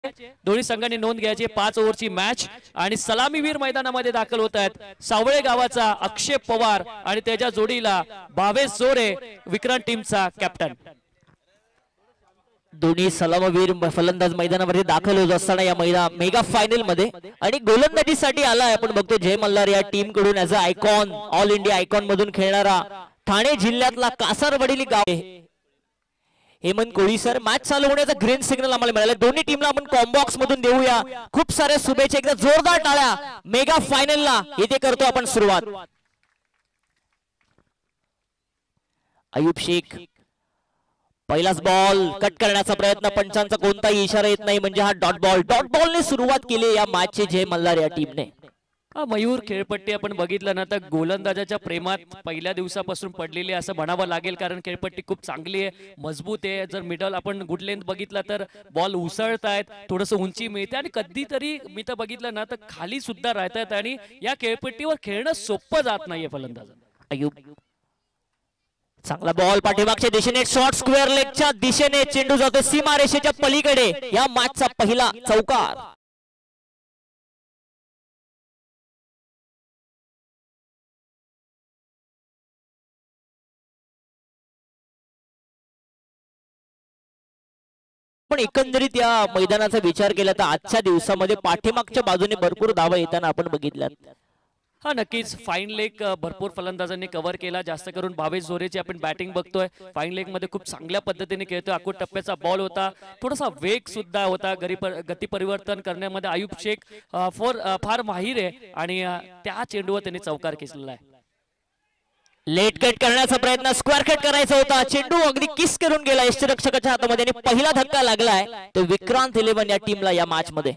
दोन्ही संघांनी नोंद घ्यायची 5 ओव्हरची मॅच आणि सलामीवीर मैदानामध्ये दाखल होत आहेत सावळे गावाचा अक्षय पवार आणि त्याच्या जोडीला भावेश जोरे विक्रांत टीमचा कॅप्टन। दोन्ही सलामीवीर फलंदाज मैदानामध्ये दाखल होत असताना या मेगा फायनल मध्ये आणि गोलंदाजीसाठी आलाय आपण बघतो जय मल्हार या टीम कडून as a icon all India icon मधून खेळणारा ठाणे जिल्ह्यातला कासारवडीली गाव हेमंत कोळी सर। मॅच चालू होण्याचा ग्रीन सिग्नल आम्हाला मिळाला। दोन्ही टीमला आपण कॉम्बॉक्स मधून देऊया खूप साऱ्या शुभेच्छा। एकदा जोरदार टाळ्या मेगा फायनलला इथे करतो आपण सुरुवात। अयूब शेख पहिलाच बॉल कट करण्याचा प्रयत्न पंचांचा कोणताही इशारा येत नाही म्हणजे हा डॉट बॉलने सुरुवात केली या मॅचची जय मल्हार या टीमने। मयूर खेळपट्टी आपण बघितलं ना तर गोलंदाजाच्या प्रेमात पहिल्या दिवसापासून पडलेली असं म्हणावं लागेल कारण खेळपट्टी खूप चांगली आहे मजबूत आहे। जर मिडल आपण गुड लेंथ बघितला तर बॉल उसळतायत थोडंसं उंची मिळते आणि कधीतरी मी तर बघितलं ना तर खाली सुद्धा राहतात आणि या खेळपट्टीवर खेळणं सोपं जात नाहीये फलंदाजांना। अयूब चांगला बॉल पाठीमागच्या दिशेने शॉर्ट स्क्वेअर लेगच्या दिशेने चेंडू जातो सीमारेषेच्या पलीकडे या मॅचचा पहिला चौकार। पण एकंदरीत या मैदानाचा विचार केला तर आजच्या दिवसामध्ये पाठीमागच्या बाजूने भरपूर धावा येताना आपण बघितल्यात। हा नक्कीच फाईन लेग भरपूर फलंदाजांनी कव्हर केला जास्त करून भावेश जोरेची आपण बॅटिंग बघतोय फाईन लेग मध्ये खूप चांगल्या पद्धतीने खेळतोय। आखूड टप्प्याचा बॉल होता थोडासा वेग सुद्धा होता गती परिवर्तन करण्यामध्ये अयूब शेख फार माहिर आहे आणि त्या चेंडूवर त्यांनी चौकार खेचलेला आहे। लेट कट करण्याचा प्रयत्न स्क्वेअर कट करायचा होता चेंडू अगदी किस करून गेला यष्टिरक्षकाच्या हातामध्ये आणि पहिला धक्का लागलाय तो विक्रांत 11 या टीमला या मॅच मध्ये।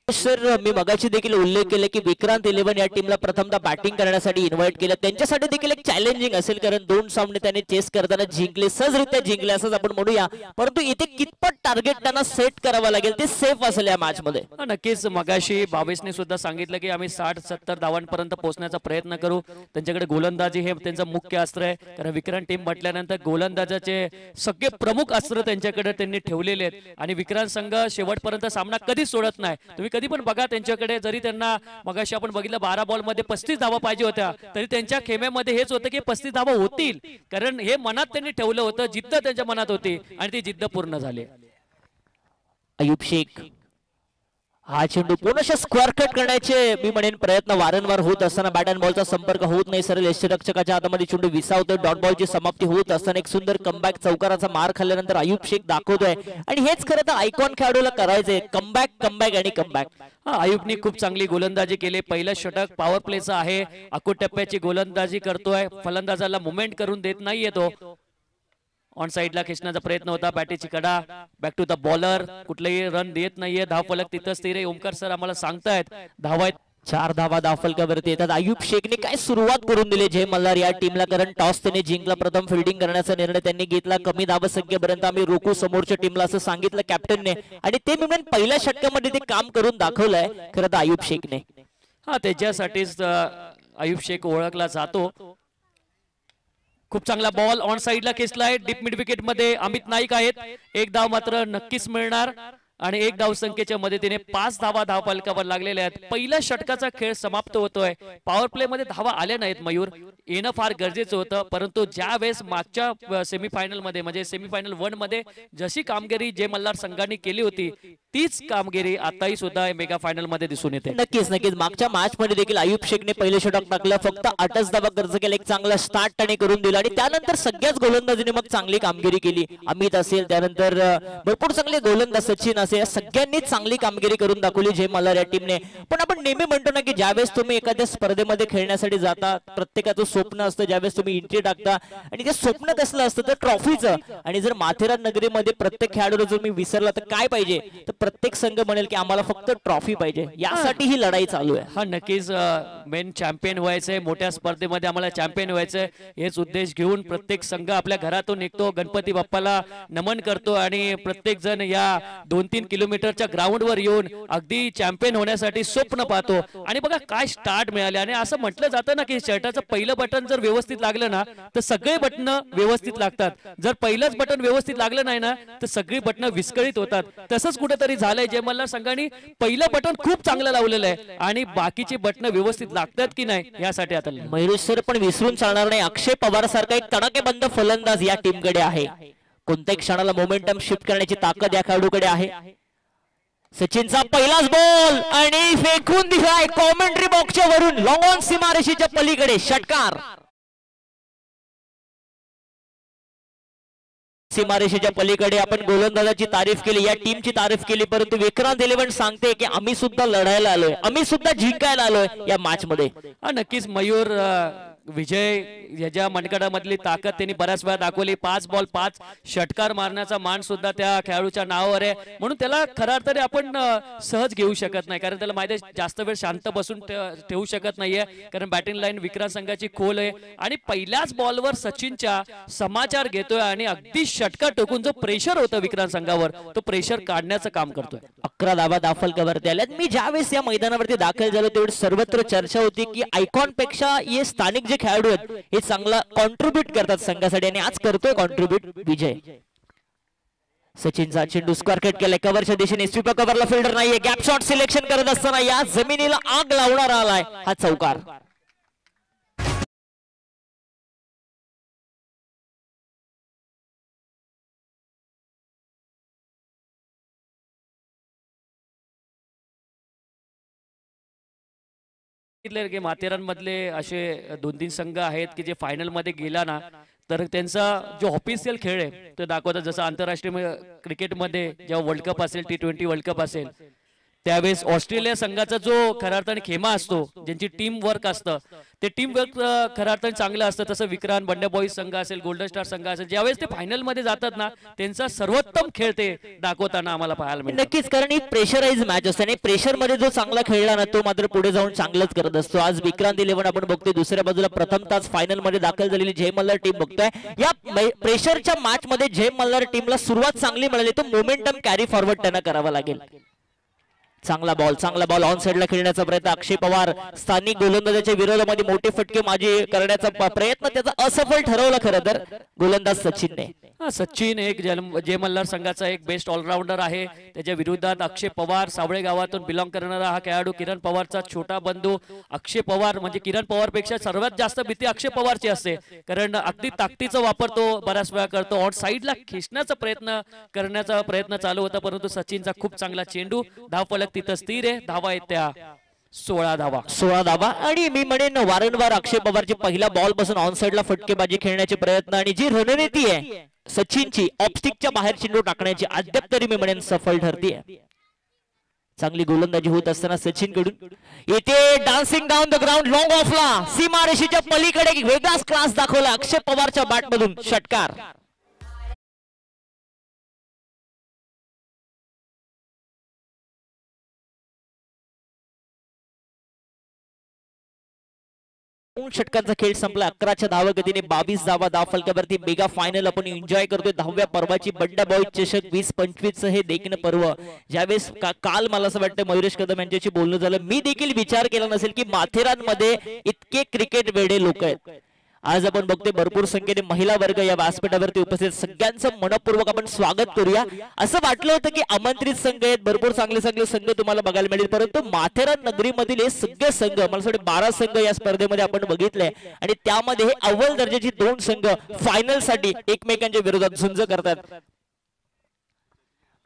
सर मी मगाशी देखील उल्लेख केला की विक्रांत 11 या टीमला प्रथमतः बॅटिंग करण्यासाठी इन्व्हाइट केलं त्यांच्यासाठी देखील एक चॅलेंजिंग असेल कारण 2 सामने त्यांनी चेस करताना जिंकले सहजरित्या जिंकले असंच आपण म्हणूया परंतु इथे कितपत टार्गेट त्यांना सेट करावं लागेल ते सेफ असेल या मॅच मध्ये। नक्कीच मगाशी भावेशने सुद्धा सांगितलं की आम्ही 60-70 धावांपर्यंत पोहोचण्याचा प्रयत्न करू त्यांच्याकडे गोलंदाजी हे त्यांचं मुख्य अस्त्र आहे कारण विक्रांत टीम म्हटल्यानंतर गोलंदाजाचे सगळे प्रमुख अस्त्र त्यांच्याकडे त्यांनी ठेवलेले आहेत आणि विक्रांत संघ शेवटपर्यंत सामना कधीच सोडत नाही। तुम्ही कधी पण बघा त्यांच्याकडे जरी त्यांना मगाशी आपण बघितलं 12 बॉल मध्ये 35 धावा पाहिजे होत्या तरी त्यांच्या खेम्यामध्ये हेच होतं की 35 धावा होतील कारण हे मनात त्यांनी ठेवलं होतं जिद्द त्यांच्या मनात होती आणि ती जिद्द पूर्ण झाली। अयूब शेख हा चेंडू पूर्णशः स्क्वेअर कट करण्याचे मी म्हणेन प्रयत्न वारंवार होत असताना बॅट अँड बॉलचा संपर्क होत नाही सरळ यष्टिरक्षकाच्या हातामध्ये चेंडू विसावतोय डॉट बॉलची समाप्ती होत असताना एक सुंदर कमबॅक चौकाराचा मार खाल्ल्यानंतर अयूब शेख दाखवतोय आणि हेच खरं तर आयकॉन खेळाडूला करायचंय कमबॅक आणि कमबॅक। अयूबने खूप चांगली गोलंदाजी केली पहिलं षटक पॉवर प्लेचं आहे आखूड टप्प्याची गोलंदाजी करतोय फलंदाजाला मुवमेंट करून देत नाहीये तो ऑन साइडला खेचण्याचा प्रयत्न होता बॅटीची कडा बॅक टू द बॉलर कुठलेही रन देत नाहीये धाव फलक तिथंच स्थिर आहे। ओमकार सर आम्हाला सांगतायत धावा 4 धावा धाव फलकावरती येतात। अयूब शेखने काय सुरुवात करून दिली जय मल्हार या टीमला कारण टॉस त्याने जिंकला प्रथम फिल्डिंग करण्याचा निर्णय त्यांनी घेतला कमी धावसंख्येपर्यंत आम्ही रोखू समोरच्या टीमला असं सांगितलं कॅप्टनने आणि ते मी पहिल्या षटकामध्ये ते काम करून दाखवलंय खरं तर अयूब शेखने। त्याच्यासाठीच अयूब शेख ओळखला जातो। खूप चांगला बॉल ऑन साइडला खेचलाय डीप मिड विकेट मध्ये अमित नाईक आहेत एक धाव मात्र नक्कीच मिळणार आणि एक धाव संख्येच्या मदतीने 5 धावा धाव फलकावर लागलेल्या आहेत। पहिल्या षटकाचा खेळ समाप्त होतोय पॉवर प्ले मध्ये धावा आल्या नाहीत मयूर येणं फार गरजेचं होतं परंतु ज्या वेळेस मागच्या सेमीफायनल मध्ये म्हणजे सेमीफायनल 1 मध्ये जशी कामगिरी जय मल्हार संघाने केली होती तीच कामगिरी आताही सुद्धा मेगा फायनल मध्ये दिसून येते। नक्कीच मागच्या मॅच मध्ये देखील अयूब शेखने पहिले षटक टाकलं फक्त 8च धावा खर्च केला एक चांगला स्टार्ट त्याने करून दिला आणि त्यानंतर सगळ्याच गोलंदाजीने मग चांगली कामगिरी केली अमित असेल त्यानंतर भरपूर चांगले गोलंदाज सचिन असेल सगळ्यांनी चांगली कामगिरी करून दाखवली जय मल्हार या टीमने। पण आपण नेहमी म्हणतो ना की ज्यावेळेस तुम्ही एखाद्या स्पर्धेमध्ये खेळण्यासाठी जाता प्रत्येकाचं स्वप्न असतं ज्यावेळेस तुम्ही एंट्री टाकता आणि ते स्वप्न कसलं असतं तर ट्रॉफीचं आणि जर माथेरान नगरीमध्ये प्रत्येक खेळाडू जर मी विसरला तर काय पाहिजे तर प्रत्येक संघ म्हणेल की आम्हाला फक्त ट्रॉफी पाहिजे यासाठी ही लढाई चालू आहे। नक्कीच मेन चॅम्पियन व्हायचंय मोठ्या स्पर्धेमध्ये आम्हाला चॅम्पियन व्हायचंय हेच उद्देश घेऊन प्रत्येक संघ आपल्या घरातून निघतो गणपती बाप्पाला नमन करतो आणि प्रत्येक जण या 2-3 2-3 किलोमीटरच्या ग्राउंडवर येऊन अगदी चॅम्पियन होण्यासाठी स्वप्न पाहतो. आणि बघा काय स्टार्ट मिळाले. आणि असं म्हटलं जातं ना की शर्टाचं पहिलं बटन जर व्यवस्थित लागलं ना तर सगळे बटन व्यवस्थित लागतात. जर पहिलंच बटन व्यवस्थित लागलं नाही ना तर सगळी बटन विस्कळीत होतात. तसंच कुठेतरी झालंय. जय मल्हार संघाने पहिलं बटन खूप चांगलं लावलेलं आहे आणि बाकीची बटन व्यवस्थित लागतात की नाही यासाठी आता मयुरेश सर पण विसरून चालणार नाही. अक्षय पवार सारखा एक तडाखेबंद फलंदाज या टीमकडे आहे. कोणत्याही क्षणाला मोमेंटम शिफ्ट करण्याची ताकद या खेळाडूकडे आहे. सचिनचा पहिलाच बॉल आणि फेकून दिलाय कॉमेंट्री बॉक्सच्या वरून लॉंग ऑन सीमारेषेच्या पलीकडे षटकार. सीमारेषेच्या पलीकडे आपण गोलंदाजाची तारीफ केली, या टीमची तारीफ केली, परंतु विक्रांत इलेव्हन सांगते की आम्ही सुद्धा लढायला आलोय, आम्ही सुद्धा जिंकायला आलोय या मॅच मध्ये. नक्कीच मयूर विजय याच्या मनगटामधली ताकद त्यांनी बऱ्याच वेळा दाखवली. 5 बॉल 5 षटकार मारण्याचा मान सुद्धा त्या खेळाडूच्या नावावर आहे. म्हणून त्याला खऱ्या अर्थाने आपण सहज घेऊ शकत नाही, कारण त्याला माहिती आहे जास्त वेळ शांत बसून ठेवू शकत नाहीये, कारण बॅटिंग लाईन विक्रांत संघाची खोल आहे. आणि पहिल्याच बॉलवर सचिनच्या समाचार घेतोय आणि अगदी षटकार टोकून जो प्रेशर होतं विक्रांत संघावर तो प्रेशर काढण्याचं काम करतोय. 11 धावा दाफलकावरती आल्यात. मी ज्यावेळेस या मैदानावरती दाखल झालो तेवढी सर्वत्र चर्चा होती की आयकॉन पेक्षा हे स्थानिक जे खेळाडू आहेत हे चांगला कॉन्ट्रीब्यूट करतात संघासाठी आणि आज करतोय कॉन्ट्रीब्यूट विजय. सचिनचा चेंडू स्क्वेअर कट केलाय कव्हरच्या दिशेने. स्वीपर कव्हरला फिल्डर नाहीये. गॅप शॉट सिलेक्शन करत असताना या जमिनीला आग लावणार आलाय हा चौकार. की माथेरानमधले असे 2-3 संघ आहेत की जे फायनल मध्ये गेला ना तर त्यांचा जो ऑफिशियल खेळ आहे तो दाखवतात. जसं आंतरराष्ट्रीय क्रिकेटमध्ये जेव्हा वर्ल्ड कप असेल, T20 वर्ल्ड कप असेल, त्यावेळेस ऑस्ट्रेलिया संघाचा जो खऱ्या अर्थाने खेमा असतो, ज्यांची टीम वर्क असतं, ते टीम वर्क खऱ्या अर्थाने चांगलं असतं. तसं विक्रांत बंड्या बॉईज संघ असेल, गोल्डन स्टार संघ असेल, ज्यावेळेस ते फायनल मध्ये जातात ना त्यांचा सर्वोत्तम खेळ ते दाखवताना आम्हाला पाहायला मिळतं. नक्कीच, कारण ही प्रेशराइज मॅच असते आणि प्रेशर मध्ये जो चांगला खेळला ना तो मात्र पुढे जाऊन चांगलंच करत असतो. आज विक्रांत इलेव्हन आपण बघतोय, दुसऱ्या बाजूला प्रथम तास फायनल मध्ये दाखल झालेली जय मल्हार टीम बघतोय. या प्रेशरच्या मॅच मध्ये जय मल्हार टीमला सुरुवात चांगली मिळाली, तो मोमेंटम कॅरी फॉरवर्ड त्यांना करावा लागेल. चांगला बॉल ऑन साइडला खेळण्याचा प्रयत्न. अक्षय पवार स्थानिक गोलंदाजाच्या विरोधामध्ये मोठे फटके माझे करण्याचा प्रयत्न त्याचा असफल ठरवला खरं तर गोलंदाज सचिनने. सचिन एक जय मल्हार संघाचा एक बेस्ट ऑलराऊंडर आहे. त्याच्या विरोधात अक्षय पवार सावळे गावातून बिलॉंग करणारा हा खेळाडू, किरण पवारचा छोटा बंधू अक्षय पवार. म्हणजे किरण पवार पेक्षा सर्वात जास्त भीती अक्षय पवारची असते, कारण अगदी ताकदीचा वापर तो बऱ्याच वेळा करतो. ऑन साईडला खेचण्याचा करण्याचा प्रयत्न चालू होता, परंतु सचिनचा खूप चांगला चेंडू. धावफलक तिथं स्थिर आहे. धावा आहेत त्या 16 धावा. आणि मी म्हणेन वारंवार अक्षय पवारची पहिला बॉल पासून ऑन साइडला फटकेबाजी खेळण्याचे प्रयत्न आणि जी रणनीती आहे सचिनची ऑप्स्टिकच्या बाहेर चेंडू टाकण्याची अद्याप तरी मी म्हणेन सफल ठरतीये. चांगली गोलंदाजी होत असताना सचिन कडून येथे dancing down the ground long ऑफला सीमारेषेच्या पलीकडे वेगळाच क्लास दाखवला अक्षय पवारच्या बॅट मधून. षटकार. षटकांचा खेळ संपला. 11च्या धावगतीने 22 धावा धावफलकावरती. मेगा फायनल आपण एन्जॉय करतोय. 10व्या पर्वाची बंड्या बॉईज चषक 2025 हे देखील पर्व. ज्यावेळेस काल मला असं वाटतं मयुरेश कदम यांच्याशी बोलणं झालं, मी देखील विचार केला नसेल की माथेरानमध्ये इतके क्रिकेट वेडे लोक आहेत. आज आपण बघतोय भरपूर संख्येने महिला वर्ग या व्यासपीठावरती उपस्थित. सगळ्यांचं मनपूर्वक आपण स्वागत करूया. असं वाटलं होतं की आमंत्रित संघ आहेत, भरपूर चांगले संघ तुम्हाला बघायला मिळतील, परंतु माथेरान नगरीमधील हे सगळे संघ, मला वाटतं 12 संघ या स्पर्धेमध्ये आपण बघितले आणि त्यामध्ये हे अव्वल दर्जाची 2 संघ फायनल साठी एकमेकांच्या विरोधात झुंज करतात.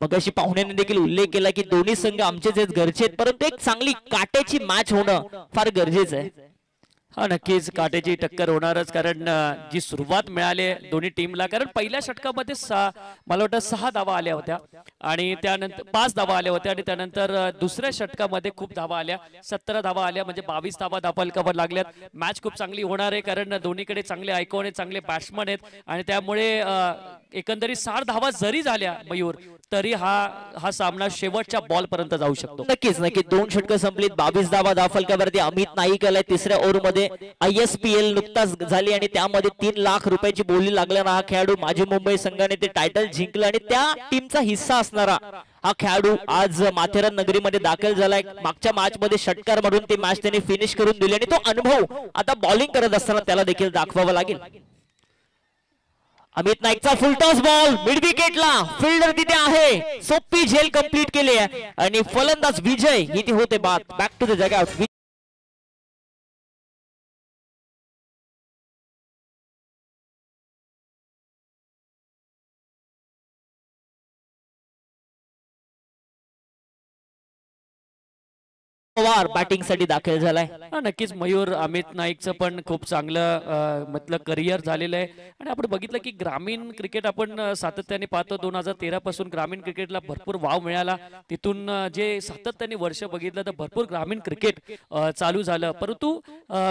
मगाशी पाहुण्यांनी देखील उल्लेख केला की दोन्ही संघ आमचेच आहेत, घरचे आहेत, परंतु एक चांगली काट्याची मॅच होणं फार गरजेचं आहे. नक्कीच काटेची टक्कर होणारच, कारण जी सुरुवात मिळाली दोन्ही टीमला, कारण पहिल्या षटकामध्ये मला वाटतं 6 धावा आल्या होत्या आणि त्यानंतर 5 धावा आल्या होत्या आणि त्यानंतर दुसऱ्या षटकामध्ये खूप धावा आल्या, 17 धावा आल्या, म्हणजे 22 धावा धावफलकावर लागल्यात. मॅच खूप चांगली होणार आहे, कारण दोन्हीकडे चांगले आयकॉन आहेत, चांगले बॅट्समन आहेत आणि त्यामुळे एकंदरीत 60 धावा जरी झाल्या मयूर तरी हा सामना शेवटच्या बॉल पर्यंत जाऊ शकतो. नक्कीच 2 षटकं संपलीत. 22 धावा धावफलकावरती. अमित नाईक आलाय तिसऱ्या ओव्हरमध्ये. ISPL नुकताच झाली आणि त्यामध्ये 3 लाख रुपयाची बोली लागल्यानं हा खेळाडू माजी मुंबई संघाने ते टायटल जिंकलं आणि त्या टीमचा हिस्सा असणारा हा खेळाडू आज माथेरान नगरीमध्ये दाखल झालाय. मागच्या मॅच मध्ये षटकार मारून ते मॅच त्याने फिनिश करून दिली आणि तो अनुभव आता बॉलिंग करत असताना त्याला देखील दाखवावा लागेल. अमित नाईकचा फुल टॉस बॉल मिड विकेटला, फिल्डर तिथे आहे, सोपी झेल कंप्लीट केली आहे आणि फलंदाज विजय इथे होते बाद. बॅक टू द जगआउट. पवार बॅटिंग साठी दाखल झालाय. नक्कीच मयूर, अमित नाईकचं पण खूप चांगलं मतलब करिअर झालेलं आहे आणि आपण बघितलं की ग्रामीण क्रिकेट आपण सातत्याने पाहतो. 2013 पासून ग्रामीण क्रिकेटला भरपूर वाव मिळाला. तिथून जे सातत्याने वर्ष बघितलं तर भरपूर ग्रामीण क्रिकेट चालू झालं. परंतु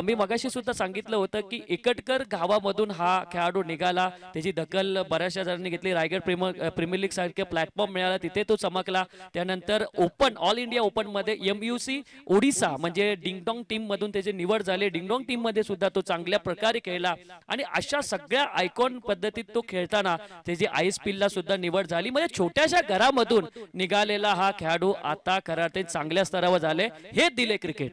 मी मगाशी सुद्धा सांगितलं होतं की एकटकर गावामधून हा खेळाडू निघाला, त्याची दखल बऱ्याचशा जणांनी घेतली. रायगड प्रीमियर लीग सारखे प्लॅटफॉर्म मिळाला, तिथे तो चमकला. त्यानंतर ओपन ऑल इंडिया ओपन मध्ये MUC ओडिसा म्हणजे डिंगडॉंग टीम मधून त्याची निवड झाली. डिंगडॉंग टीम मध्ये सुद्धा तो चांगल्या प्रकारे खेळला आणि अशा सगळ्या आयकॉन पद्धतीत तो खेळताना त्याची ISPL ला सुद्धा निवड झाली. म्हणजे छोट्याशा घरामधून निघालेला हा खेळाडू आता खरं ते चांगल्या स्तरावर झाले. हे दिले क्रिकेट.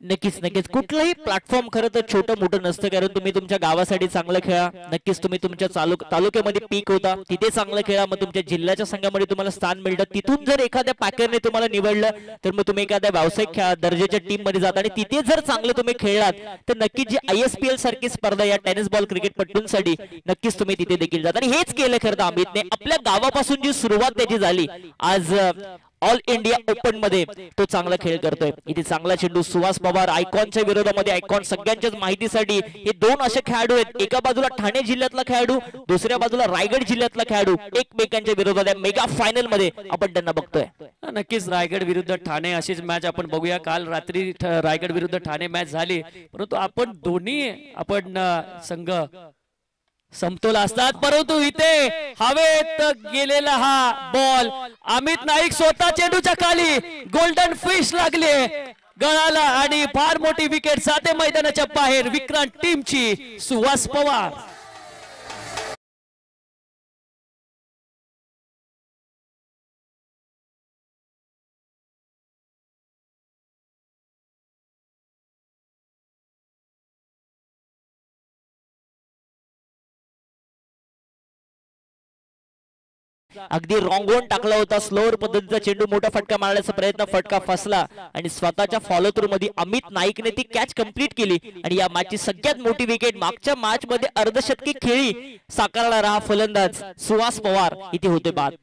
नक्कीच नक्कीच. कुठलंही प्लॅटफॉर्म खरं तर छोटं मोठं नसतं, कारण तुम्ही तुमच्या गावासाठी चांगलं खेळा, नक्कीच तुम्ही तुमच्या तालुक्यामध्ये पीक होता तिथे चांगलं खेळा, मग तुमच्या जिल्ह्याच्या संघामध्ये तुम्हाला स्थान मिळतं. तिथून जर एखाद्या पॅकरने तुम्हाला निवडलं तर मग तुम्ही एखाद्या व्यावसायिक दर्जाच्या टीम मध्ये जाता आणि तिथे जर चांगलं तुम्ही खेळलात तर नक्कीच जी ISPL सारखी स्पर्धा या टेनिस बॉल क्रिकेटपटूंसाठी नक्कीच तुम्ही तिथे देखील जाता. आणि हेच केलं खरं तर अमितने. आपल्या गावापासून जी सुरुवात त्याची झाली, आज ऑल इंडिया ओपन मध्ये तो चांगला खेळ करतोय. इथे चांगला चेंडू सुहास पवार आयकॉनच्या विरोधामध्ये. आयकॉन सगळ्यांच्याच माहितीसाठी हे दोन असे खेळाडू आहेत, एका बाजूला ठाणे जिल्ह्यातला खेळाडू, दुसऱ्या बाजूला रायगड जिल्ह्यातला खेळाडू, एकमेकांच्या विरोधात मेगा फायनल मध्ये आपण त्यांना बघतोय. नक्कीच रायगड विरुद्ध ठाणे अशीच मॅच आपण बघूया. काल रात्री रायगड विरुद्ध ठाणे मॅच झाली, परंतु आपण दोन्ही संघ समतोल असतात. परंतु इथे हवेत गेलेला हा बॉल, अमित नाईक स्वतः चेंडूच्या खाली, गोल्डन फिश लागले गळाला आणि फार मोठी विकेट जाते मैदानाच्या बाहेर. विक्रांत टीमची सुहास पवार. अगदी रॉंग वन टाकला होता, स्लोअर पद्धतीचा चेंडू, मोठा फटका मारण्याचा प्रयत्न, फटका फसला आणि स्वतःच्या फॉलो थ्रू मध्ये अमित नाईकने ती कॅच कंप्लीट केली आणि या मॅचची सगळ्यात मोठी विकेट मागच्या मॅच मध्ये अर्धशतकी खेळी साकारणारा हा फलंदाज सुहास पवार इथे होते बाद.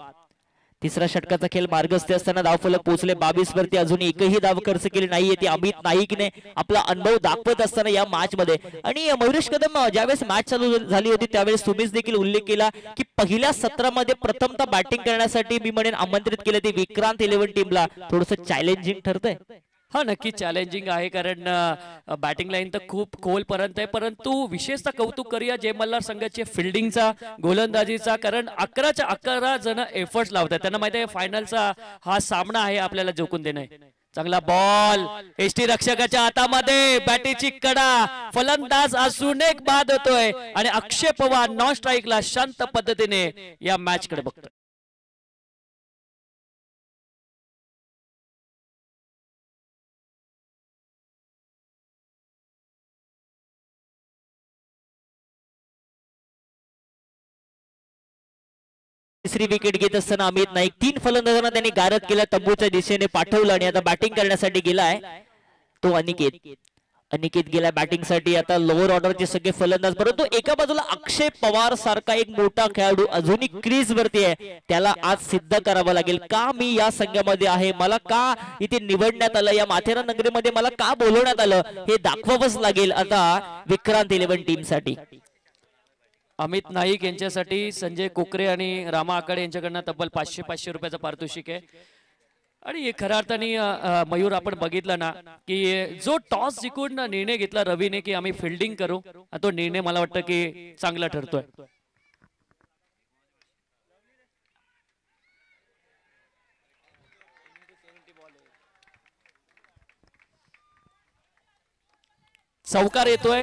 तिसरा षटकाचा खेळ मार्गस्थ असताना धावफलक पोहोचले 22 वरती, अजून एकही धाव खर्च केली नाहीये. ती अमित नाईकने आपला अनुभव दाखवत असताना या मॅच मध्ये. आणि मयुरेश कदम, ज्यावेळेस मॅच चालू झाली होती त्यावेळेस तुम्हीच देखील उल्लेख केला की पहिल्या सत्रामध्ये प्रथमतः बॅटिंग करण्यासाठी मी म्हणेन आमंत्रित केले ते विक्रांत 11 टीमला. थोडस चॅलेंजिंग ठरतंय. हा नक्की चॅलेंजिंग आहे, कारण बॅटिंग लाईन तर खूप खोलपर्यंत आहे. परंतु विशेषतः कौतुक करूया जय मल्हार संघाचे फिल्डिंगचा, गोलंदाजीचा, कारण 11च्या 11 जण एफर्ट्स लावतात. त्यांना माहिती आहे फायनलचा हा सामना आहे आपल्याला जिंकून देणे. चांगला बॉल एसटी रक्षकाच्या हातामध्ये, बॅटीची कडा, फलंदाज असून एक बाद होतोय आणि अक्षय पवार नॉन स्ट्राईकला शांत पद्धतीने या मॅच कडे बघतोय. तिसरी विकेट घेत असताना अमित नाईक 3 फलंदाजांना त्यांनी गारद केला, तंबूच्या दिशेने पाठवलं आणि आता बॅटिंग करण्यासाठी गेलाय तो अनिकेत गेला बॅटिंग साठी. आता लोअर ऑर्डरचे सगळे फलंदाज, परंतु एका बाजूला अक्षय पवार सारखा एक मोठा खेळाडू अजूनही क्रीज वरती आहे. त्याला आज सिद्ध करावं लागेल का मी या संघामध्ये आहे, मला का इथे निवडण्यात आलं, या माथेरान नगरीमध्ये मला का बोलवण्यात आलं, हे दाखवावंच लागेल आता विक्रांत 11 टीम साठी. अमित नाईक यांच्यासाठी संजय कोकरे आणि रामा आकडे यांच्याकडनं तब्बल 500 रुपयाचं पारितोषिक आहे. आणि खऱ्या अर्थाने मयूर आपण बघितलं ना की जो टॉस जिंकून निर्णय घेतला रवीने की आम्ही फिल्डिंग करू, तो निर्णय मला वाटतं की चांगला ठरतोय. चौकार येतोय.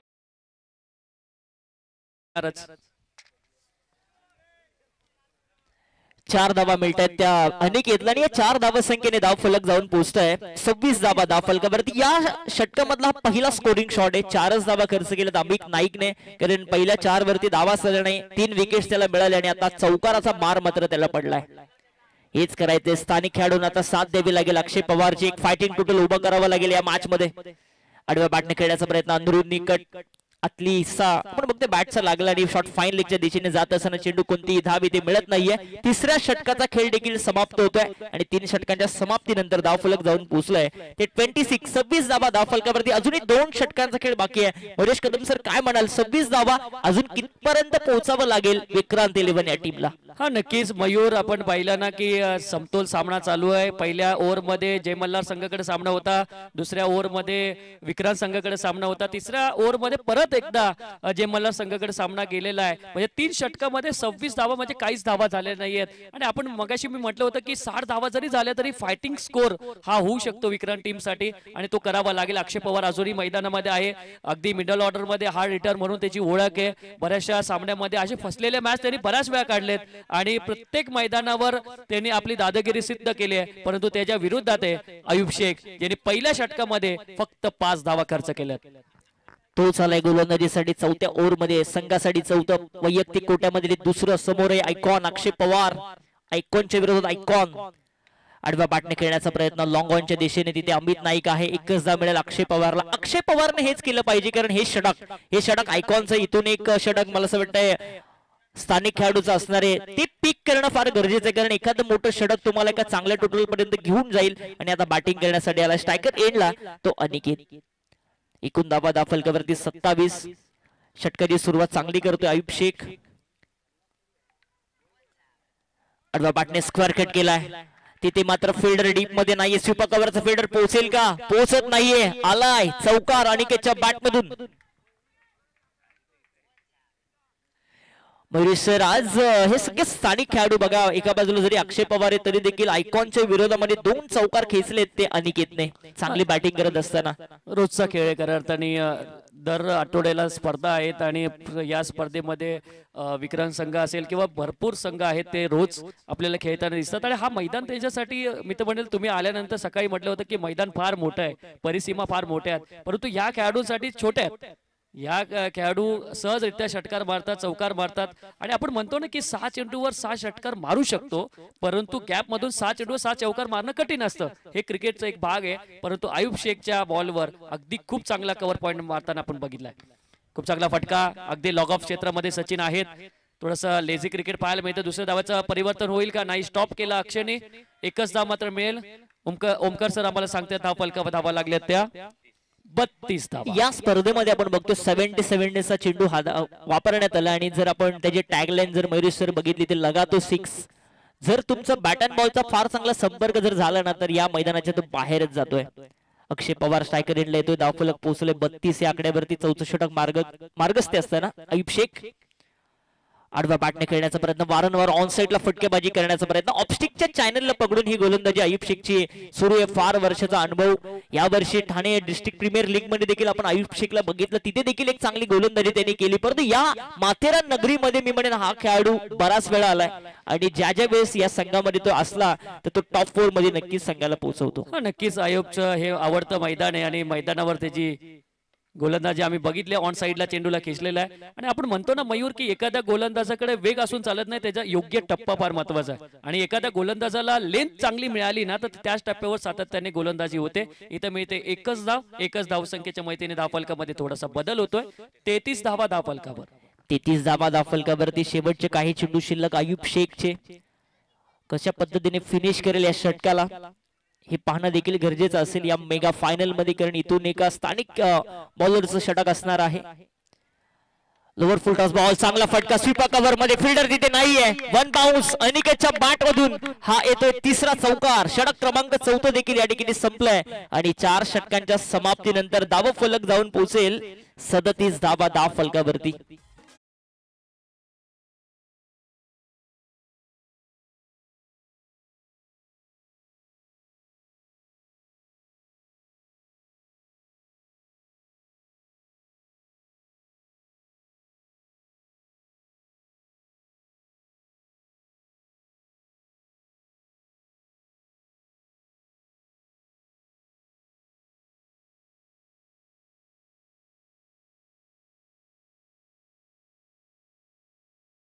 4 धावा मिळत आहेत त्या अनिकेतला आणि या 4 धावा संख्येने धाव फलक जाऊन पोहोचतोय 26 धावा धाव फलकावरती. या षटकामधला पहिला स्कोरिंग शॉट आहे. 4च धावा खर्च केल्यात अमित नाईकने, कारण पहिल्या 4 वरती धावा झाल्या नाही. 3 विकेट्स त्याला मिळाल्या आणि आता चौकाराचा मार मात्र त्याला पडलाय. हेच करायचे स्थानिक खेळाडूंना आता साथ द्यावी लागेल. अक्षय पवारची एक फायटिंग टोटल उभं करावं लागेल या मॅच मध्ये. आडव्या बॅटने खेळण्याचा प्रयत्न अंदरून कट आतली हिस्सा आपण बघते बॅटचा लागला आणि शॉट फाईन लेगच्या दिशेने जात असताना चेंडू कोणतीही धाव इथे मिळत नाहीये. तिसऱ्या षटकाचा खेळ देखील समाप्त होतोय आणि 3 षटकांच्या समाप्तीनंतर धावफलक जाऊन पोहोचलाय ते 26 धावा धावफलकावरती. अजूनही 2 षटकांचा खेळ बाकी आहे. महेश कदम सर काय म्हणाल, 26 धावा अजून कितपर्यंत पोहोचावं लागेल विक्रांत 11 या टीमला? हा नक्कीच मयूर, आपण पाहिलं ना की समतोल सामना चालू आहे. पहिल्या ओव्हर मध्ये जय मल्हार संघाकडे सामना होता, दुसऱ्या ओव्हर मध्ये विक्रांत संघाकडे सामना होता, तिसऱ्या ओव्हर मध्ये परत एकदा जय मल्हार संघाकडे सामना गेलेला आहे. म्हणजे 3 षटकामध्ये 26 धावा म्हणजे काहीच धावा झाल्या नाहीयेत. आणि आपण मगाशी मी म्हटलं होतं की 60 धावा जरी झाल्या तरी फायटिंग स्कोर हा होऊ शकतो विक्रांत टीम साठी आणि तो करावा लागेल. अक्षय पवार अजूनही मैदानामध्ये आहे, अगदी मिडल ऑर्डर मध्ये हार्ड हिटर म्हणून त्याची ओळख आहे. बऱ्याचशा सामन्यामध्ये असे फसलेले मॅच त्यांनी बऱ्याच वेळा काढलेत आणि प्रत्येक मैदानावर त्यांनी आपली दादागिरी सिद्ध केली आहे. परंतु त्याच्या विरोधात आहे अयुब शेख, ज्यांनी पहिल्या षटकामध्ये फक्त 5 धावा खर्च केल्यात. तो झालाय गोलंदाजीसाठी चौथ्या ओव्हर मध्ये संघासाठी चौथं वैयक्तिक कोट्यामध्ये दुसरं. समोर आहे आयकॉन अक्षय पवार, आयकॉनच्या विरोधात आयकॉन. आडव्या बॅटने खेळण्याचा प्रयत्न लॉंग ऑनच्या दिशेने, तिथे अमित नाईक आहे. 1च धाव मिळेल अक्षय पवारला. अक्षय पवारने हेच केलं पाहिजे, कारण हे षटक आयकॉनचं इथून एक षटक मला असं वाटतंय स्थानिक खेळाडूचं असणार आहे, ते पीक करणं फार गरजेचं आहे. कारण एखादं मोठं षटक तुम्हाला एका चांगल्या टोटल पर्यंत घेऊन जाईल. आणि आता बॅटिंग करण्यासाठी आला स्ट्रायकर एंडला तो अनिकेत. एकूण धावा दाफलकावरती 27. षटकाची सुरुवात चांगली करतोय अयुब शेख. आडवा बॅटने स्क्वेअर कट केलाय, तिथे मात्र फिल्डर डीप मध्ये नाहीये. स्वीपर कव्हरचा फिल्डर पोहोचेल का? पोहोचत नाहीये. आलाय चौकार अनिकेतच्या बॅट मधून. मयुरेश सर, आज हे सगळे स्थानिक खेळाडू बघा, एका बाजूला जरी अक्षय पवार आहे तरी देखील आयकॉनच्या विरोधामध्ये 2 चौकार खेचलेत ते अनिकेतने चांगली बॅटिंग करत असताना. रोजचा खेळ आहे खरं अर्थाने. दर आठवड्याला स्पर्धा आहेत आणि या स्पर्धेमध्ये विक्रांत संघ असेल किंवा भरपूर संघ आहेत ते रोज आपल्याला खेळताना दिसतात. आणि हा मैदान त्याच्यासाठी मी तर म्हणेल, तुम्ही आल्यानंतर सकाळी म्हटलं होतं की मैदान फार मोठं आहे, परिसीमा फार मोठ्या आहेत, परंतु या खेळाडूंसाठी छोट्या आहेत. या खेळाडू सहजरित्या षटकार मारतात, चौकार मारतात. आणि आपण म्हणतो ना की 6 चेंडूवर 6 षटकार मारू शकतो, परंतु गॅप मधून 6 चेंडूवर 6 चौकार मारणं कठीण असतं. हे क्रिकेटचा एक भाग आहे. परंतु अयुब शेखच्या बॉलवर अगदी खूप चांगला कव्हर पॉईंट मारताना आपण बघितलाय. खूप चांगला फटका, अगदी लॉग ऑफ क्षेत्रामध्ये सचिन आहेत. थोडंसं लेझी क्रिकेट पाहायला मिळतं. दुसऱ्या धावाचं परिवर्तन होईल का? नाही, स्टॉप केला अक्षयने. 1च धाव मात्र मिळेल. ओमकार सर आम्हाला सांगतात धाव फलकावर धावा लागल्यात त्या 32 धावा. या स्पर्धेमध्ये आपण बघतो 70 चा चेंडू वापरण्यात आला. आणि जर आपण त्याची टॅगलाईन जर मयुरेश सर बघितली तर लगातो 6. जर तुमचा बॅट अँड बॉलचा फार चांगला संपर्क जर झाला ना तर या मैदानाच्या तो बाहेरच जातोय. अक्षय पवार स्ट्रायकर एंडला येतोय. धावफलक पोहोचले 32 या आकड्यावरती. 4थं षटक मार्गस्थ असताना अयुब शेख आडव्या बॅटने खेळण्याचा प्रयत्न, वारंवार ऑन साइडला फटकेबाजी करण्याचा प्रयत्न. ऑफस्टिकच्या चॅनलला पकडून ही गोलंदाजी अयुब शेखची सुरू आहे. फार वर्षाचा अनुभव. या वर्षी ठाणे डिस्ट्रिक्ट प्रीमियर लीग मध्ये देखील आपण अयुब शेखला बघितलं, तिथे देखील एक चांगली गोलंदाजी त्यांनी केली. परंतु या माथेरान नगरीमध्ये मी म्हणेन हा खेळाडू बराच वेळा आलाय आणि ज्या वेळेस या संघामध्ये तो असला तर तो टॉप 4 मध्ये नक्कीच संघाला पोहोचवतो. नक्कीच अयुबचं हे आवडतं मैदान आहे आणि मैदानावर त्याची गोलंदाजी आम्ही बघितले. ऑन साइडला चेंडूला खेचलेला आहे. आणि आपण म्हणतो ना मयूर की एखाद्या गोलंदाजाकडे वेग असून चालत नाही, त्याचा योग्य टप्पा फार महत्वाचा आहे. आणि एखाद्या गोलंदाजाला लेंथ चांगली मिळाली ना तर त्याच टप्प्यावर सातत्याने गोलंदाजी होते. इथं मिळते 1च धावसंख्येच्या मैत्रीने धावफलकामध्ये थोडासा बदल होतोय. 33 धावा धावफलकावर. 33 धावा धावफलकावरती. शेवटचे काही चेंडू शिल्लक अयुब शेखचे. कशा पद्धतीने फिनिश करेल या षटकाला हे पाहणं देखील गरजेचं असेल या मेगा फायनल मध्ये, कारण इथून एका स्थानिक बॉलरचं षटक असणार आहे. लोअर फुल टॉस बॉल, चांगला फटका स्वीपर कव्हर मध्ये, फिल्डर तिथे नाहीये. 1 बाउन्स अनिकेतच्या बॅट मधून हा येतोय 3रा चौकार. षटक क्रमांक 4 देखील या ठिकाणी संपलाय आणि 4 षटकांच्या समाप्तीनंतर धाव फलक जाऊन पोहोचेल 37 धावा धाव फलकावरती.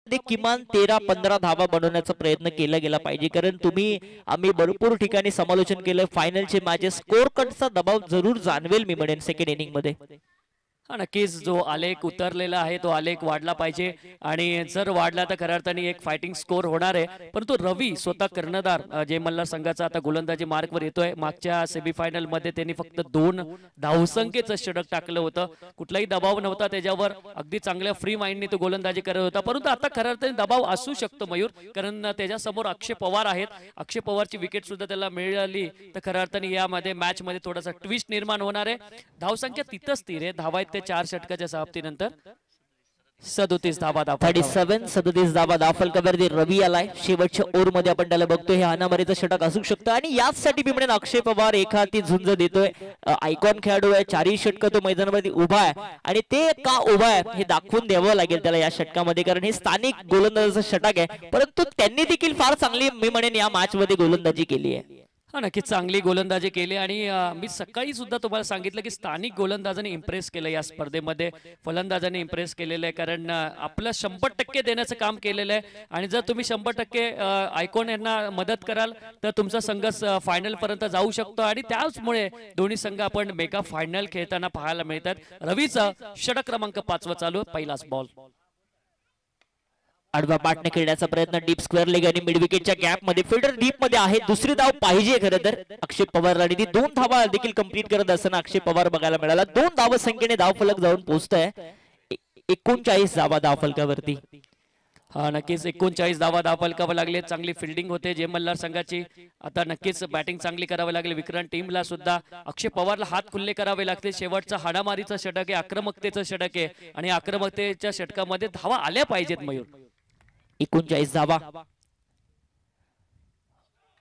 षटकामध्ये किमान 13-15 धावा बनवण्याचा प्रयत्न केला गेला पाहिजे, कारण आम्ही भरपूर ठिकाणी समालोचन केलं. फायनलचे मॅचेस स्कोर कटचा दबाव जरूर जाणवेल मी म्हणेन सेकंड इनिंग मध्ये. हा नक्कीच जो आलेख उतरलेला आहे तो आलेख वाढला पाहिजे आणि जर वाढला तर खऱ्या अर्थाने एक फायटिंग स्कोर होणार आहे. परंतु रवी स्वतः कर्णधार जय मल्हार संघाचा आता गोलंदाजी मार्कवर येतोय. मागच्या सेमीफायनल मध्ये त्यांनी फक्त 2 धावसंख्येचं षटक टाकलं होतं. कुठलाही दबाव नव्हता त्याच्यावर, अगदी चांगल्या फ्री माइंडने तो गोलंदाजी करत होता. परंतु आता खऱ्या अर्थाने दबाव असू शकतो मयूर, कारण त्याच्यासमोर अक्षय पवार आहेत. अक्षय पवारची विकेट सुद्धा त्याला मिळाली तर खऱ्या अर्थाने यामध्ये मॅच मध्ये थोडासा ट्विस्ट निर्माण होणार आहे. धावसंख्या तिथंच स्थिर आहे. धावा 4 षटकाच्या समाप्तीनंतर 37 धावा. 37 धावा धावफलकावरती रवी आलाय. शेवटच्या ओव्हर मध्ये आपण त्याला बघतोय, हे हाणामारीचं षटक असू शकतं आणि याचसाठी मी म्हणेन अक्षय पवार एखादी झुंज देतोय. आयकॉन खेळाडू आहे, 4ही षटक तो मैदानामध्ये उभा आहे आणि ते का उभा आहे हे दाखवून द्यावं लागेल त्याला या षटकामध्ये, कारण हे स्थानिक गोलंदाजाचं षटक आहे. परंतु त्यांनी देखील फार चांगली मी म्हणेन या मॅच मध्ये गोलंदाजी केली आहे. हा नक्कीच चांगली गोलंदाजी केली आणि मी सकाळी सुद्धा तुम्हाला सांगितलं की स्थानिक गोलंदाजाने इम्प्रेस केलं या स्पर्धेमध्ये. फलंदाजाने इम्प्रेस केलेलं आहे, कारण आपलं 100% देण्याचं काम केलेलं आहे आणि जर तुम्ही 100% आयकॉन यांना मदत कराल तर तुमचा संघ फायनल पर्यंत जाऊ शकतो आणि त्याचमुळे दोन्ही संघ आपण मेगा फायनल खेळताना पाहायला मिळतात. रवीचा षटक क्रमांक 5 चालू, पहिलाच बॉल. आडवा पाटने खेळण्याचा प्रयत्न डीप स्क्वेअर लेग आणि मिड विकेटच्या गॅप मध्ये. फिल्डर डीप मध्ये आहे. दुसरी धाव पाहिजे खरं तर अक्षय पवार आणि ती 2 धावा देखील कंप्लीट करत असताना अक्षय पवार बघायला मिळाला. 2 धाव संख्येने धावफलक जाऊन पोहोचतोय. 39 धावा धावफलकावरती. हा नक्कीच 39 धावा धावफलकावर लागले. चांगली फिल्डिंग होते जय मल्हार संघाची. आता नक्कीच बॅटिंग चांगली करावी लागेल विक्रांत टीमला सुद्धा. अक्षय पवारला हात खुल्ले करावे लागते. शेवटचा हाडामारीचं षटक आहे, आक्रमकतेचं षटक आहे आणि आक्रमकतेच्या षटकामध्ये धावा आल्या पाहिजेत मयूर. 39 धावा.